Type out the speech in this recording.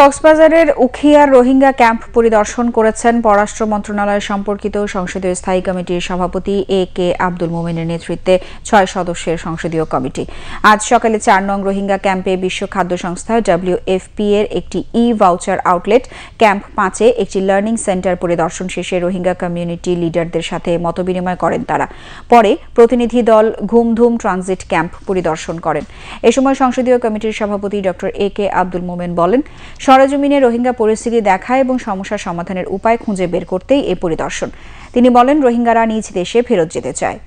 কক্সবাজারের উখিয়ার রোহিঙ্গা ক্যাম্প পরিদর্শন করেছেন পররাষ্ট্র মন্ত্রণালয় সম্পর্কিত সংসদীয় স্থায়ী কমিটির সভাপতি এ.কে আব্দুল মোমেনের নেতৃত্বে ৬ সদস্যের সংসদীয় কমিটি। আজ সকালে ৪ নং রোহিঙ্গা ক্যাম্পে বিশ্ব খাদ্য সংস্থা WFP এর একটি ই-ভাউচার আউটলেট, ক্যাম্প ৫-এ একটি লার্নিং সেন্টার পরিদর্শন শেষে রোহিঙ্গা কমিউনিটি লিডারদের সাথে মতবিনিময় করেন তারা। পরে প্রতিনিধি দল ঘুমধুম ট্রানজিট ক্যাম্প পরিদর্শন করেন। এ সময় সংসদীয় কমিটির সভাপতি ড এ.কে আব্দুল মোমেন বলেন, সরেজমিনে রোহিঙ্গা পরিস্থিতি দেখা এবং সমস্যা সমাধানের উপায় খুঁজে বের করতেই এই পরিদর্শন। তিনি বলেন, রোহিঙ্গারা নিজ দেশে ফেরত যেতে চায়।